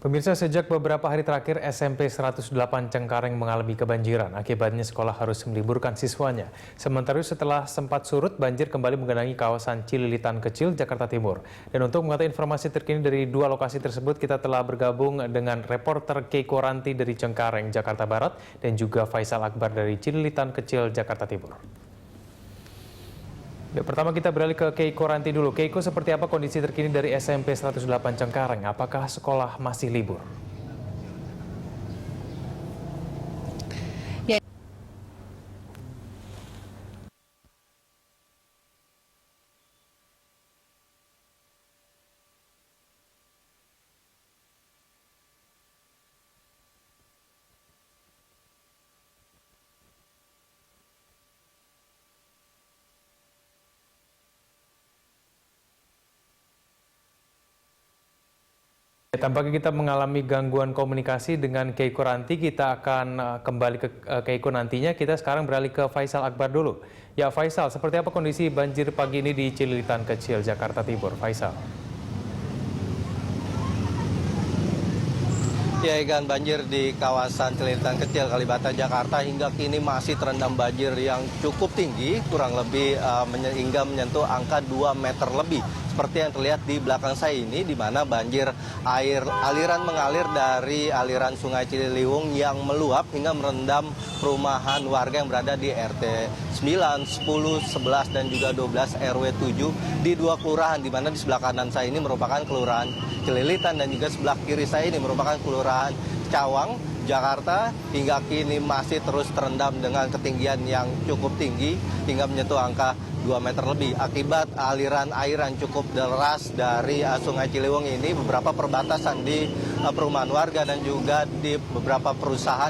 Pemirsa, sejak beberapa hari terakhir SMP 108 Cengkareng mengalami kebanjiran. Akibatnya sekolah harus meliburkan siswanya. Sementara itu setelah sempat surut, banjir kembali menggenangi kawasan Cililitan Kecil, Jakarta Timur. Dan untuk mengetahui informasi terkini dari dua lokasi tersebut, kita telah bergabung dengan reporter Keiko Ranti dari Cengkareng, Jakarta Barat, dan juga Faisal Akbar dari Cililitan Kecil, Jakarta Timur. Ya, pertama kita beralih ke Keiko Ranti dulu. Keiko, seperti apa kondisi terkini dari SMP 108 Cengkareng? Apakah sekolah masih libur? Ya, Tampaknya kita mengalami gangguan komunikasi dengan Keiko Ranti. Kita akan kembali ke Keiko nantinya. Kita sekarang beralih ke Faisal Akbar dulu. Ya Faisal, seperti apa kondisi banjir pagi ini di Cililitan Kecil, Jakarta Timur? Faisal. Ya, Egan, banjir di kawasan Cililitan Kecil, Kalibata, Jakarta hingga kini masih terendam banjir yang cukup tinggi, kurang lebih hingga menyentuh angka 2 meter lebih. Seperti yang terlihat di belakang saya ini, di mana banjir aliran mengalir dari aliran Sungai Ciliwung yang meluap hingga merendam perumahan warga yang berada di RT 9, 10, 11, dan juga 12 RW 7 di dua kelurahan, di mana di sebelah kanan saya ini merupakan kelurahan Cililitan dan juga sebelah kiri saya ini merupakan kelurahan Cawang, Jakarta, hingga kini masih terus terendam dengan ketinggian yang cukup tinggi hingga menyentuh angka 2 meter lebih. Akibat aliran air yang cukup deras dari Sungai Ciliwung ini, beberapa perbatasan di perumahan warga dan juga di beberapa perusahaan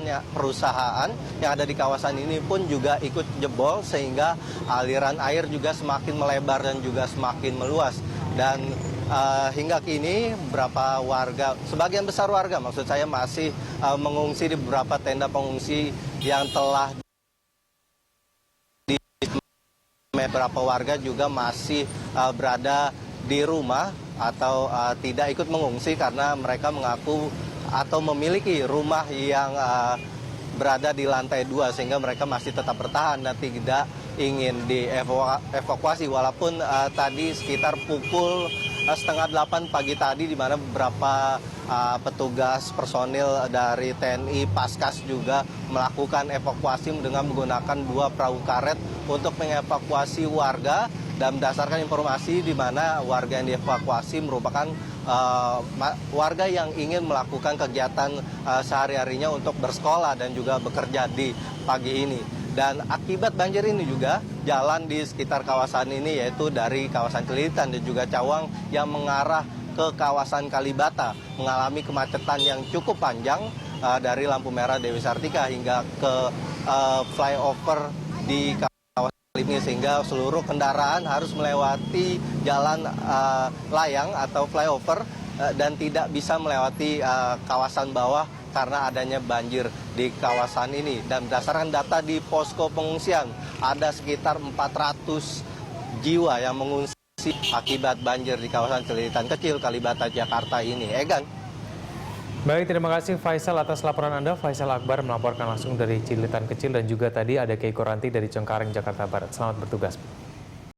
yang ada di kawasan ini pun juga ikut jebol, sehingga aliran air juga semakin melebar dan juga semakin meluas. Dan hingga kini beberapa warga, sebagian besar warga maksud saya, masih mengungsi di beberapa tenda pengungsi yang telah beberapa warga juga masih berada di rumah atau tidak ikut mengungsi karena mereka mengaku atau memiliki rumah yang berada di lantai 2, sehingga mereka masih tetap bertahan dan tidak ingin dievakuasi. Walaupun tadi sekitar pukul setengah 8 pagi tadi, di mana beberapa petugas personil dari TNI Paskas juga melakukan evakuasi dengan menggunakan 2 perahu karet untuk mengevakuasi warga. Dan berdasarkan informasi, di mana warga yang dievakuasi merupakan warga yang ingin melakukan kegiatan sehari-harinya untuk bersekolah dan juga bekerja di pagi ini. Dan akibat banjir ini juga, jalan di sekitar kawasan ini, yaitu dari kawasan Cililitan dan juga Cawang yang mengarah ke kawasan Kalibata, mengalami kemacetan yang cukup panjang dari lampu merah Dewi Sartika hingga ke flyover di kawasan ini, sehingga seluruh kendaraan harus melewati jalan layang atau flyover dan tidak bisa melewati kawasan bawah karena adanya banjir di kawasan ini. Dan berdasarkan data di posko pengungsian, ada sekitar 400 jiwa yang mengungsi akibat banjir di kawasan Cililitan Kecil, Kalibata, Jakarta ini. Egan. Baik, terima kasih Faisal atas laporan Anda. Faisal Akbar melaporkan langsung dari Cililitan Kecil, dan juga tadi ada Keiko Ranti dari Cengkareng, Jakarta Barat. Selamat bertugas.